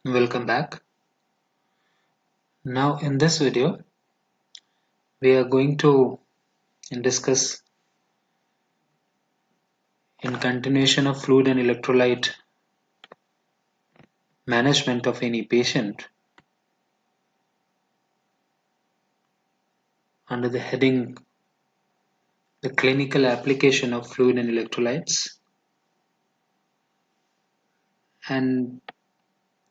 Welcome back. Now in this video we are going to discuss in continuation of fluid and electrolyte management of any patient under the heading the clinical application of fluid and electrolytes, and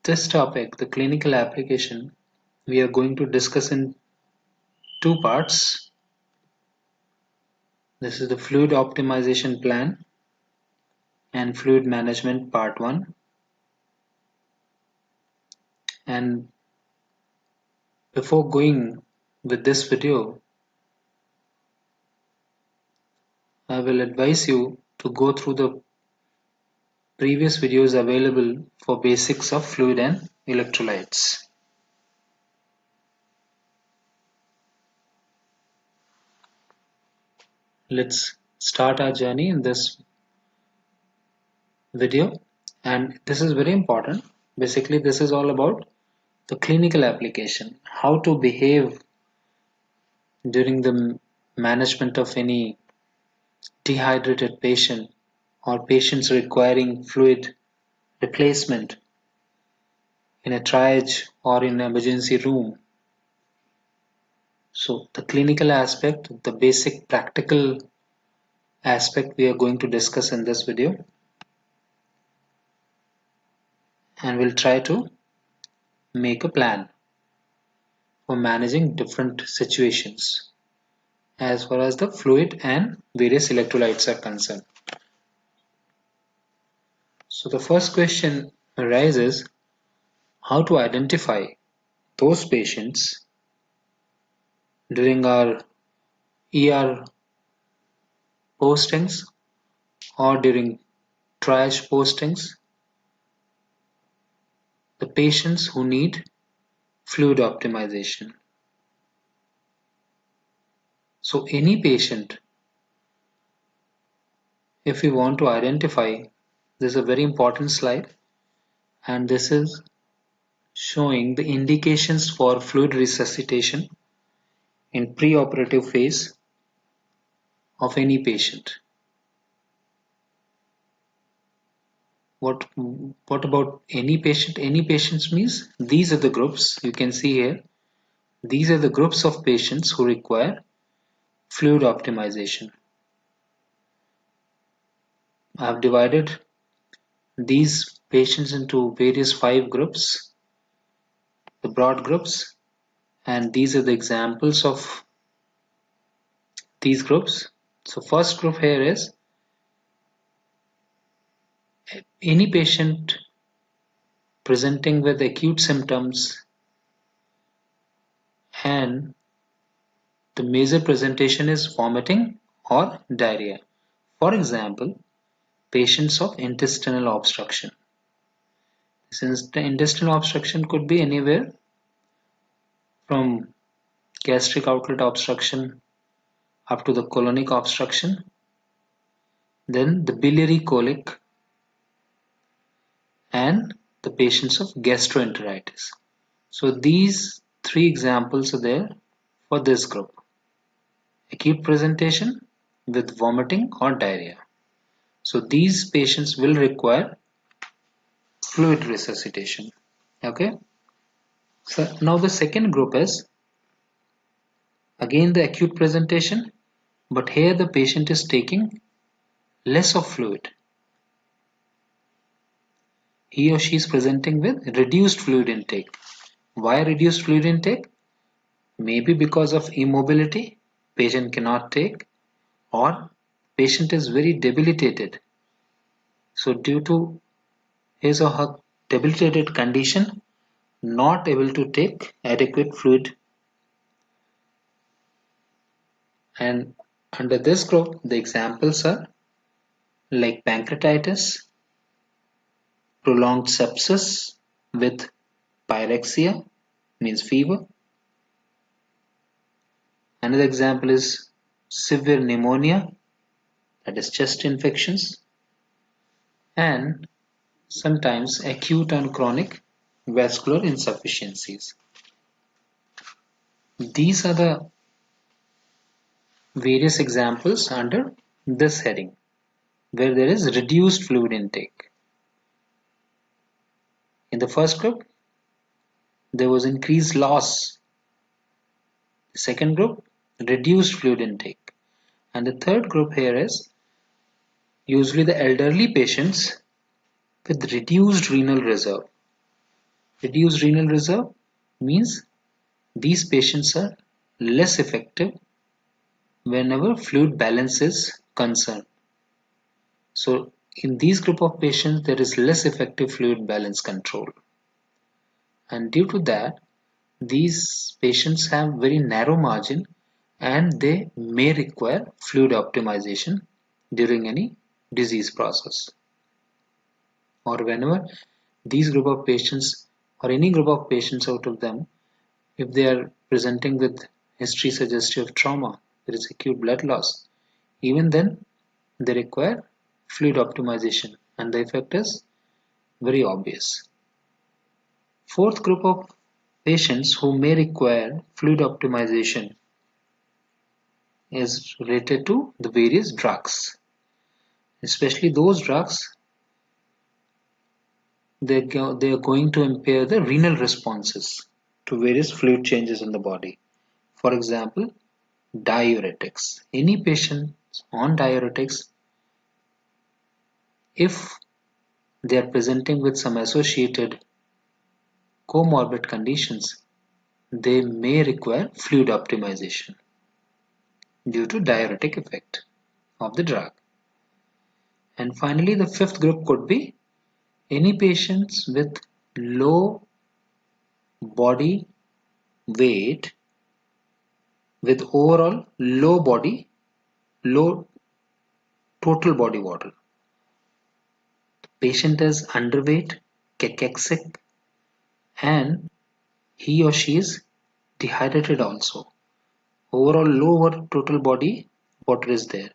this topic, the clinical application, we are going to discuss in two parts. This is the fluid optimization plan and fluid management part 1, and before going with this video I will advise you to go through the previous videos available for basics of fluid and electrolytes. Let's start our journey in this video, and this is very important. Basically, this is all about the clinical application, how to behave during the management of any dehydrated patient or patients requiring fluid replacement in a triage or in an emergency room. So the clinical aspect, the basic practical aspect we are going to discuss in this video, and we'll try to make a plan for managing different situations as far as the fluid and various electrolytes are concerned. So the first question arises, how to identify those patients during our ER postings or during triage postings, the patients who need fluid optimization. So any patient, if we want to identify, this is a very important slide, and this is showing the indications for fluid resuscitation in preoperative phase of any patient. What about any patient? Any patients means these are the groups you can see here. These are the groups of patients who require fluid optimization. I have divided these patients into various 5 groups, the broad groups, and these are the examples of these groups. So first group here is any patient presenting with acute symptoms and the major presentation is vomiting or diarrhea. For example, patients of intestinal obstruction. Since the intestinal obstruction could be anywhere from gastric outlet obstruction up to the colonic obstruction, then the biliary colic, and the patients of gastroenteritis. So these 3 examples are there for this group. Acute presentation with vomiting or diarrhea. So these patients will require fluid resuscitation. Okay. So now the second group is again the acute presentation, but here the patient is taking less of fluid. He or she is presenting with reduced fluid intake. Why reduced fluid intake? Maybe because of immobility, patient cannot take, or patient is very debilitated. So due to his or her debilitated condition, not able to take adequate fluid. And under this group, the examples are like pancreatitis, prolonged sepsis with pyrexia, means fever. Another example is severe pneumonia, that is chest infections, and sometimes acute and chronic vascular insufficiencies. These are the various examples under this heading where there is reduced fluid intake. In the first group, there was increased loss. The second group, reduced fluid intake. And the third group here is usually the elderly patients with reduced renal reserve. Reduced renal reserve means these patients are less effective whenever fluid balance is concerned. So in these group of patients, there is less effective fluid balance control. And due to that, these patients have very narrow margin and they may require fluid optimization during any disease process. Or whenever these group of patients or any group of patients out of them, if they are presenting with history suggestive of trauma, there is acute blood loss, even then they require fluid optimization and the effect is very obvious. Fourth group of patients who may require fluid optimization is related to the various drugs, especially those drugs they are going to impair the renal responses to various fluid changes in the body. For example, diuretics. Any patient on diuretics, if they are presenting with some associated comorbid conditions, they may require fluid optimization due to diuretic effect of the drug. And finally, the fifth group could be any patients with low body weight with overall low total body water. Patient is underweight, cachexic, and he or she is dehydrated also. Overall lower total body water is there.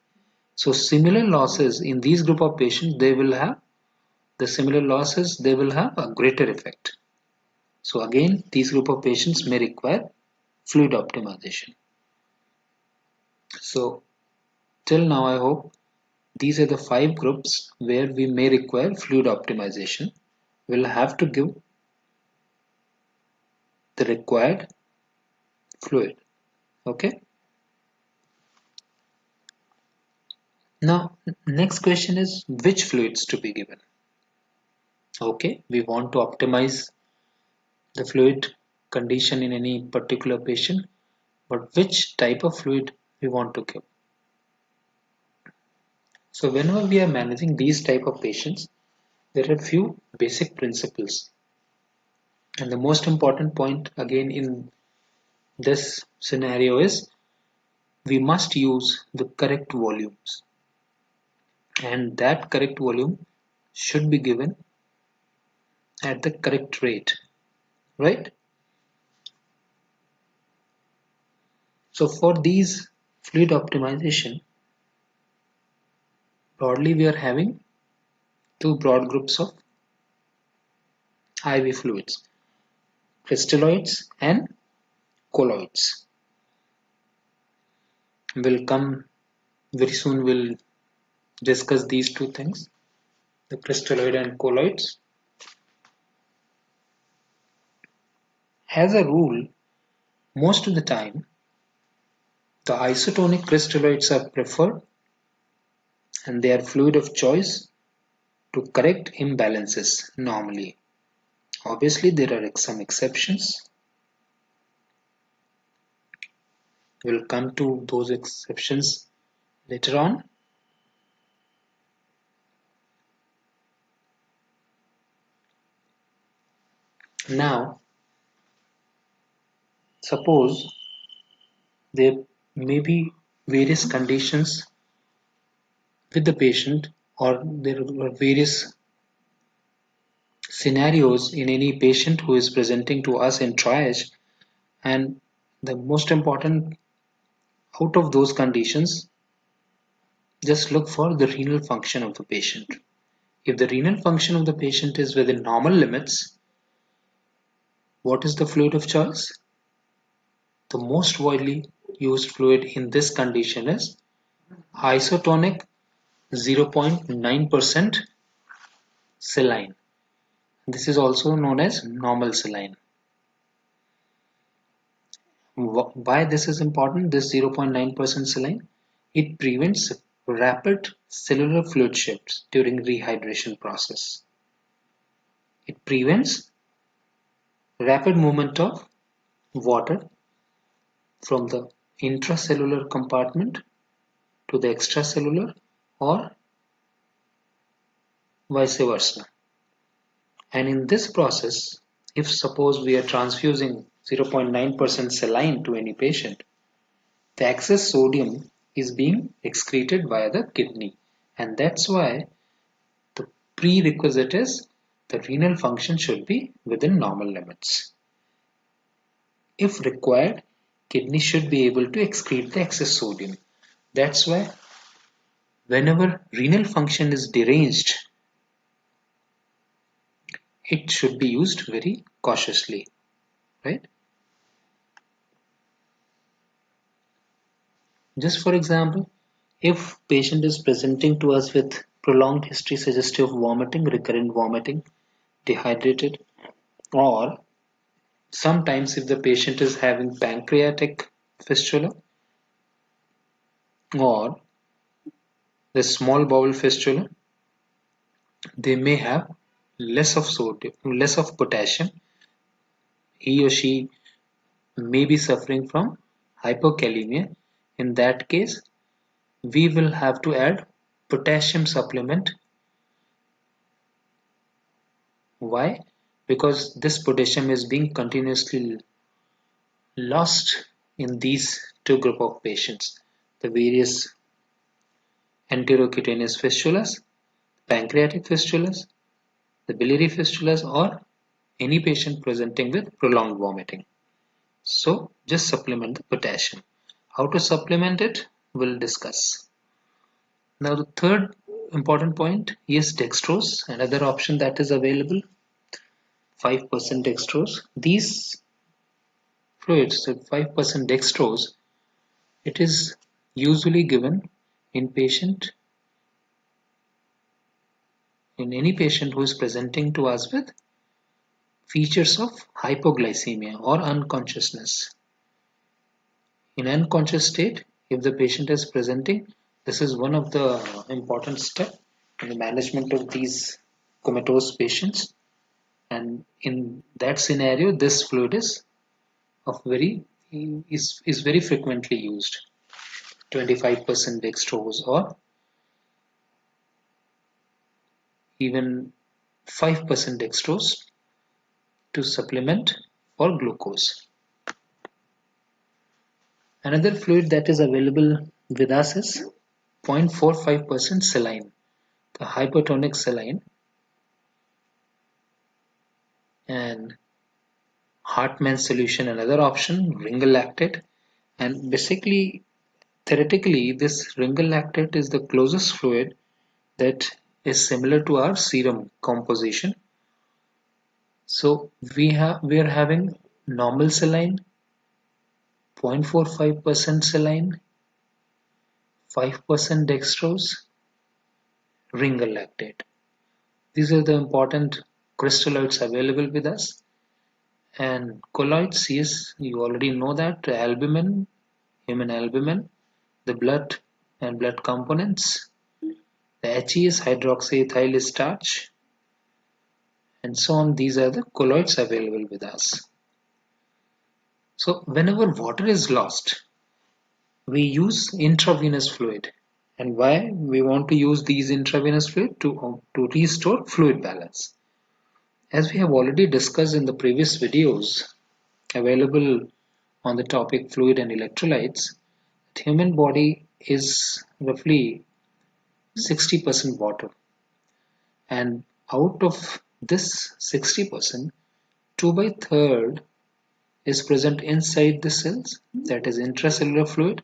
So similar losses in these group of patients, they will have a greater effect. So again, these group of patients may require fluid optimization. So till now, I hope these are the 5 groups where we may require fluid optimization. We'll have to give the required fluid. Okay. Now, next question is which fluids to be given. Okay, we want to optimize the fluid condition in any particular patient, but which type of fluid we want to give. So whenever we are managing these type of patients, there are few basic principles. And the most important point again in this scenario is we must use the correct volumes. And that correct volume should be given at the correct rate, right? So for these fluid optimization, broadly we are having two broad groups of IV fluids, crystalloids and colloids. We'll come very soon, we'll discuss these two things, the crystalloid and colloids. As a rule, most of the time, the isotonic crystalloids are preferred and they are fluid of choice to correct imbalances normally. Obviously, there are some exceptions. We'll come to those exceptions later on. Now, suppose there may be various conditions with the patient or there are various scenarios in any patient who is presenting to us in triage, and the most important out of those conditions, just look for the renal function of the patient. If the renal function of the patient is within normal limits, What is the fluid of choice? The most widely used fluid in this condition is isotonic 0.9% saline. This is also known as normal saline. Why this is important, this 0.9% saline? It prevents rapid cellular fluid shifts during rehydration process. It prevents rapid movement of water from the intracellular compartment to the extracellular or vice versa. And in this process, if suppose we are transfusing 0.9% saline to any patient, the excess sodium is being excreted via the kidney, and that's why the prerequisite is the renal function should be within normal limits. If required, kidney should be able to excrete the excess sodium. That's why whenever renal function is deranged, it should be used very cautiously, right? Just for example, if patient is presenting to us with prolonged history suggestive of vomiting, recurrent vomiting, dehydrated, or sometimes if the patient is having pancreatic fistula or the small bowel fistula, they may have less of sodium, less of potassium. He or she may be suffering from hypokalemia. In that case, we will have to add potassium supplement. Why? Because this potassium is being continuously lost in these two group of patients, the various enterocutaneous fistulas, pancreatic fistulas, the biliary fistulas, or any patient presenting with prolonged vomiting. So just supplement the potassium. How to supplement it, we'll discuss. Now the third important point is dextrose, another option that is available, 5% dextrose. These fluids with 5% dextrose, it is usually given in any patient who is presenting to us with features of hypoglycemia or unconsciousness. In unconscious state, if the patient is presenting, this is one of the important steps in the management of these comatose patients, and in that scenario this fluid is very frequently used, 25% dextrose or even 5% dextrose to supplement for glucose. Another fluid that is available with us is 0.45% saline, the hypertonic saline, and Hartmann solution, another option, Ringer's lactate. And basically, theoretically, this Ringer's lactate is the closest fluid that is similar to our serum composition. So we are having normal saline, 0.45% saline, 5% dextrose, Ringer's lactate. These are the important crystalloids available with us. And colloids, yes, you already know that albumin, human albumin, the blood and blood components, the HES hydroxyethyl starch, and so on. These are the colloids available with us. So whenever water is lost, we use intravenous fluid. And why we want to use these intravenous fluid? To restore fluid balance. As we have already discussed in the previous videos available on the topic fluid and electrolytes, the human body is roughly 60% water, and out of this 60%, 2 by 3rd is present inside the cells, that is intracellular fluid,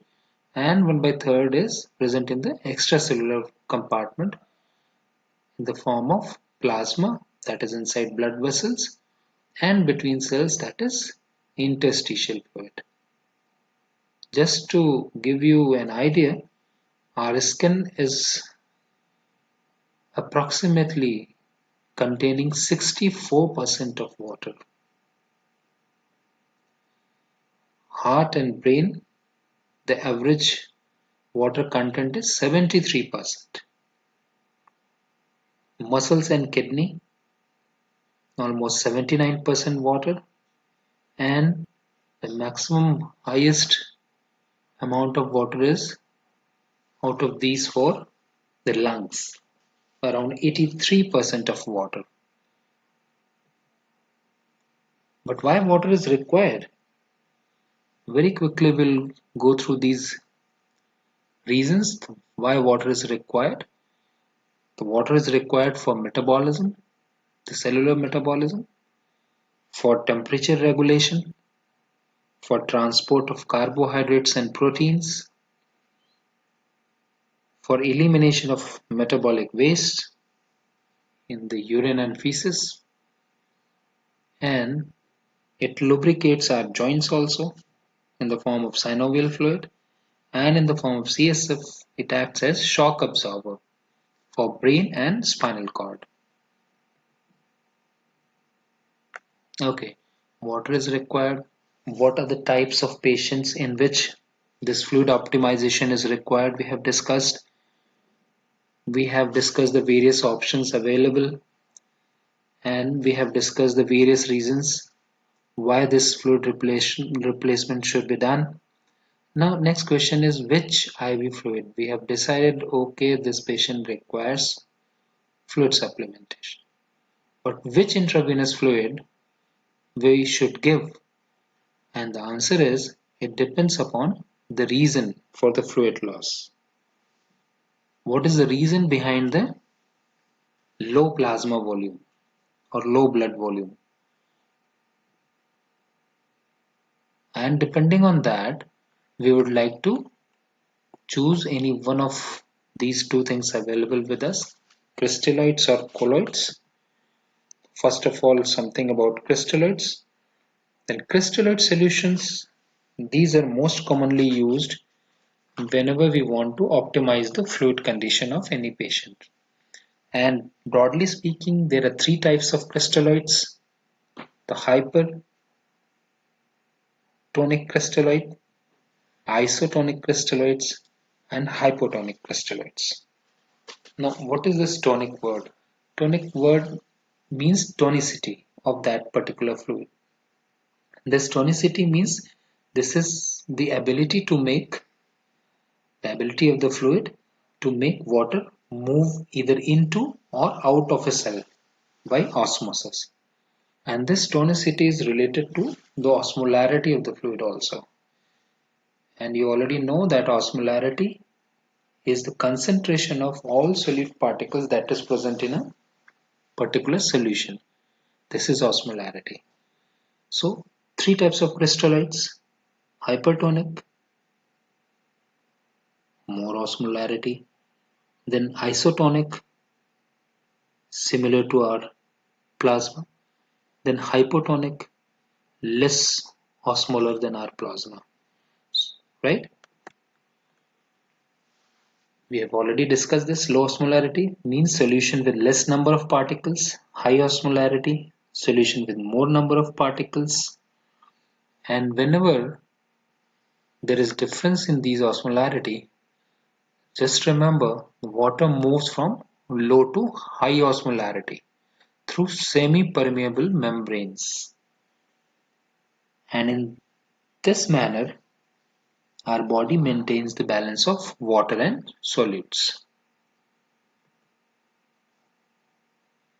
and 1 by 3rd is present in the extracellular compartment in the form of plasma, that is inside blood vessels, and between cells, that is interstitial fluid. Just to give you an idea, our skin is approximately containing 64% of water. Heart and brain, the average water content is 73%. Muscles and kidney, almost 79% water, and the maximum highest amount of water is out of these four, the lungs, around 83% of water. But why water is required? Very quickly we'll go through these reasons why water is required. The water is required for metabolism, the cellular metabolism, for temperature regulation, for transport of carbohydrates and proteins, for elimination of metabolic waste in the urine and feces, and it lubricates our joints also in the form of synovial fluid, and in the form of CSF it acts as shock absorber for brain and spinal cord. Okay, water is required. What are the types of patients in which this fluid optimization is required? We have discussed the various options available, and we have discussed the various reasons why this fluid replacement should be done. Now next question is which IV fluid? We have decided, okay, this patient requires fluid supplementation. But which intravenous fluid we should give? And the answer is it depends upon the reason for the fluid loss. What is the reason behind the low plasma volume or low blood volume? And depending on that, we would like to choose any one of these two things available with us, crystalloids or colloids. First of all, something about crystalloids. Then crystalloid solutions, these are most commonly used whenever we want to optimize the fluid condition of any patient. And broadly speaking, there are three types of crystalloids: the hypertonic crystalloid, isotonic crystalloids, and hypotonic crystalloids. Now, what is this tonic word? Tonic word means tonicity of that particular fluid. This tonicity means this is the ability to make the ability of the fluid to make water move either into or out of a cell by osmosis. And this tonicity is related to the osmolarity of the fluid also. And you already know that osmolarity is the concentration of all solute particles that is present in a particular solution. This is osmolarity. So, three types of crystalloids: hypertonic, more osmolarity, then isotonic, similar to our plasma, then hypotonic, less osmolar than our plasma, right? We have already discussed this. Low osmolarity means solution with less number of particles. High osmolarity, solution with more number of particles. And whenever there is difference in these osmolarity, just remember water moves from low to high osmolarity through semi-permeable membranes. And in this manner, our body maintains the balance of water and solutes.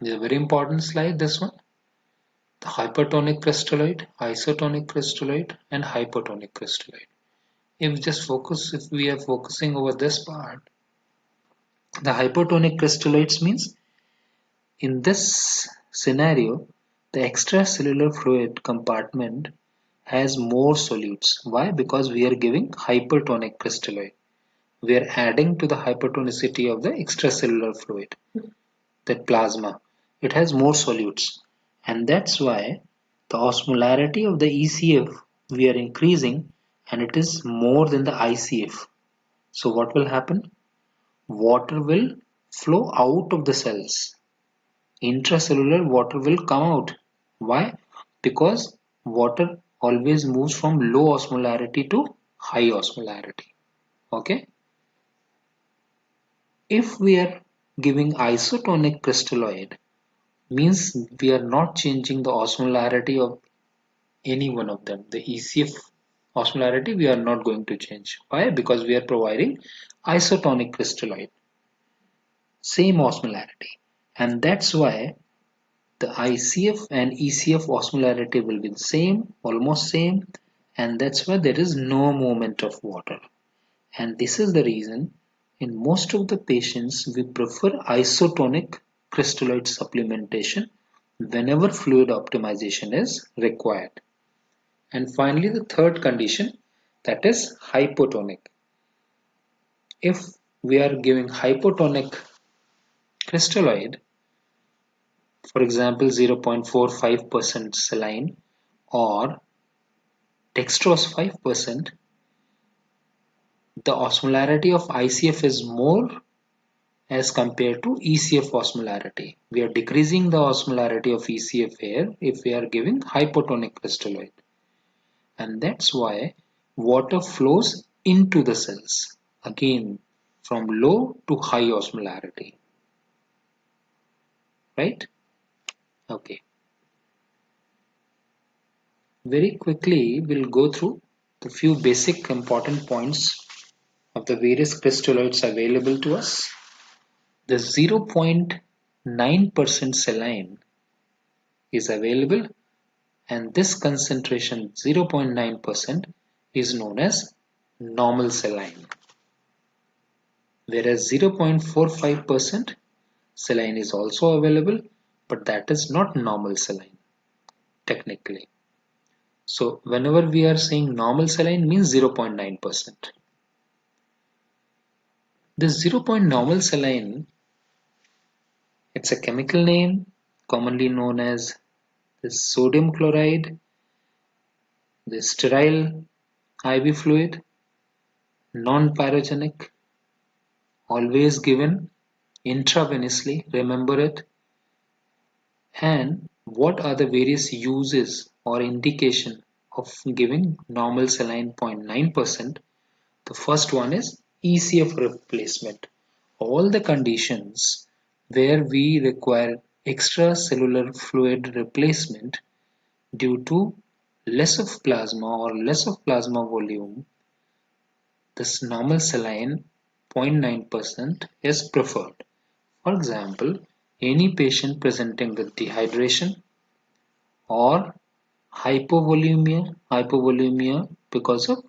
This is a very important slide, this one. The hypertonic crystalloid, isotonic crystalloid, and hypotonic crystalloid. If we are focusing over this part, the hypertonic crystalloids means in this scenario, the extracellular fluid compartment has more solutes. Why? Because we are giving hypertonic crystalloid. We are adding to the hypertonicity of the extracellular fluid, that plasma. It has more solutes, and that's why the osmolarity of the ECF we are increasing, and it is more than the ICF. So what will happen? Water will flow out of the cells. Intracellular water will come out. Why? Because water always moves from low osmolarity to high osmolarity. Okay? If we are giving isotonic crystalloid, means we are not changing the osmolarity of any one of them. The ECF osmolarity we are not going to change. Why? Because we are providing isotonic crystalloid, same osmolarity. And that's why the ICF and ECF osmolarity will be the same, almost same, and that's why there is no movement of water. And this is the reason in most of the patients we prefer isotonic crystalloid supplementation whenever fluid optimization is required. And finally, the third condition, that is hypotonic. If we are giving hypotonic crystalloid, for example 0.45% saline or dextrose 5%, the osmolarity of ICF is more as compared to ECF osmolarity. We are decreasing the osmolarity of ECF here if we are giving hypotonic crystalloid. And that's why water flows into the cells, again from low to high osmolarity. Right? Okay. Very quickly, we'll go through the few basic important points of the various crystalloids available to us. The 0.9% saline is available, and this concentration 0.9% is known as normal saline, whereas 0.45% saline is also available, but that is not normal saline technically. So whenever we are saying normal saline means 0.9%. This 0. Normal saline, it's a chemical name commonly known as the sodium chloride, the sterile IV fluid, non-pyrogenic, always given intravenously, remember it. And what are the various uses or indication of giving normal saline 0.9%? The first one is ECF replacement. All the conditions where we require extracellular fluid replacement due to less of plasma or less of plasma volume, this normal saline 0.9% is preferred. For example, any patient presenting with dehydration or hypovolemia because of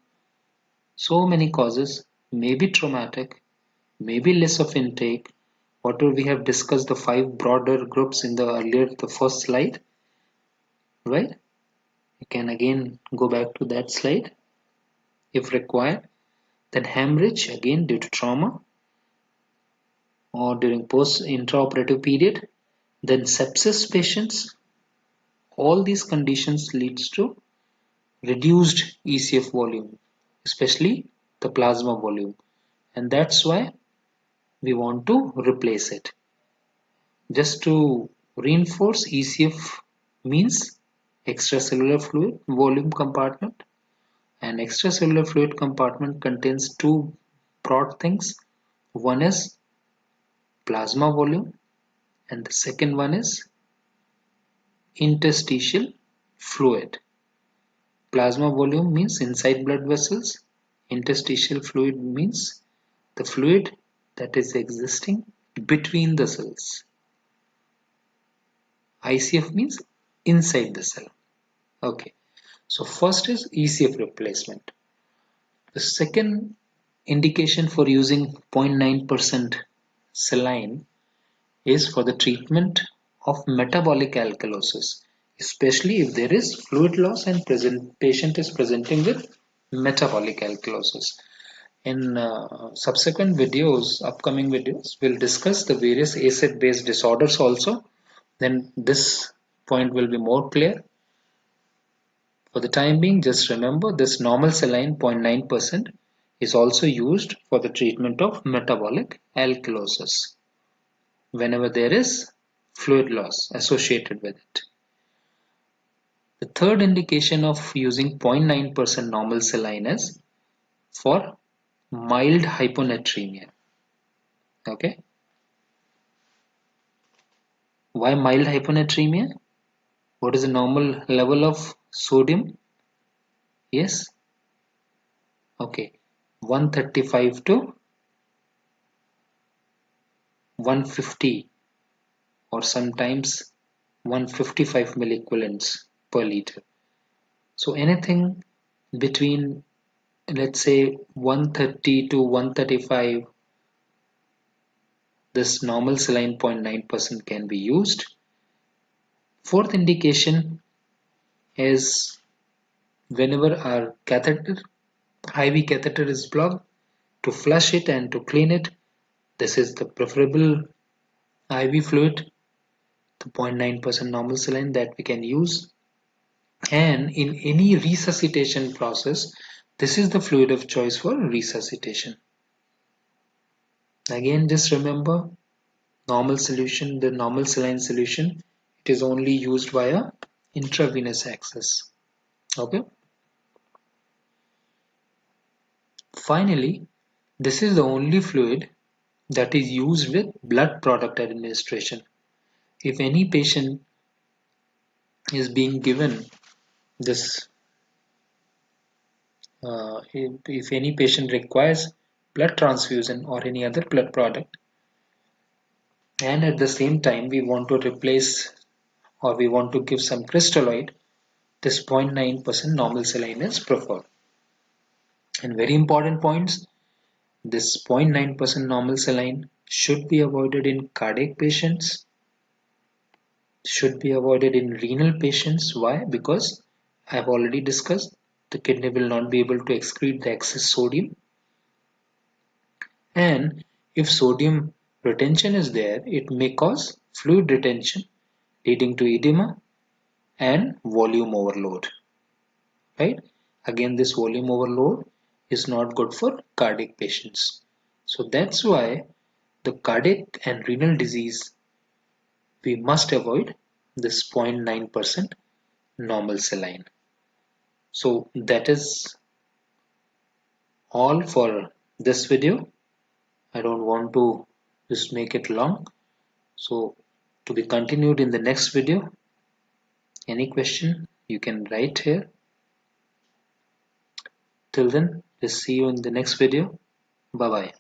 so many causes, may be traumatic, maybe less of intake, whatever we have discussed the 5 broader groups in the earlier, the first slide, right? You can again go back to that slide if required. Then hemorrhage, again due to trauma or during post intraoperative period. Then sepsis patients. All these conditions leads to reduced ECF volume, especially the plasma volume, and that's why we want to replace it. Just to reinforce, ECF means extracellular fluid volume compartment, and extracellular fluid compartment contains two broad things. One is plasma volume and the second one is interstitial fluid. Plasma volume means inside blood vessels. Interstitial fluid means the fluid that is existing between the cells. ICF means inside the cell. Okay, so first is ECF replacement. The second indication for using 0.9% saline is for the treatment of metabolic alkalosis, especially if there is fluid loss and patient is presenting with metabolic alkalosis. In subsequent videos, upcoming videos, we'll discuss the various acid-base disorders also. Then this point will be more clear. For the time being, just remember this normal saline 0.9% is also used for the treatment of metabolic alkalosis whenever there is fluid loss associated with it. The third indication of using 0.9% normal saline is for mild hyponatremia. Okay. Why mild hyponatremia? What is the normal level of sodium? Yes. Okay. 135 to 150 or sometimes 155 milliequivalents per liter. So anything between, let's say, 130 to 135, this normal saline 0.9% can be used. Fourth indication is whenever our catheter, IV catheter is blocked, to flush it and to clean it, this is the preferable IV fluid, the 0.9% normal saline that we can use. And in any resuscitation process, this is the fluid of choice for resuscitation. Again, just remember normal solution, the normal saline solution, it is only used via intravenous access. Okay. Finally, this is the only fluid that is used with blood product administration. If any patient is being given this, if any patient requires blood transfusion or any other blood product, and at the same time we want to replace or we want to give some crystalloid, this 0.9% normal saline is preferred. And very important points, this 0.9% normal saline should be avoided in cardiac patients, should be avoided in renal patients. Why? Because I have already discussed the kidney will not be able to excrete the excess sodium, and if sodium retention is there, it may cause fluid retention leading to edema and volume overload. Right? Again, this volume overload is not good for cardiac patients. So that's why the cardiac and renal disease, we must avoid this 0.9% normal saline. So that is all for this video. I don't want to just make it long. So to be continued in the next video. Any question you can write here. Till then, let's see you in the next video. Bye bye.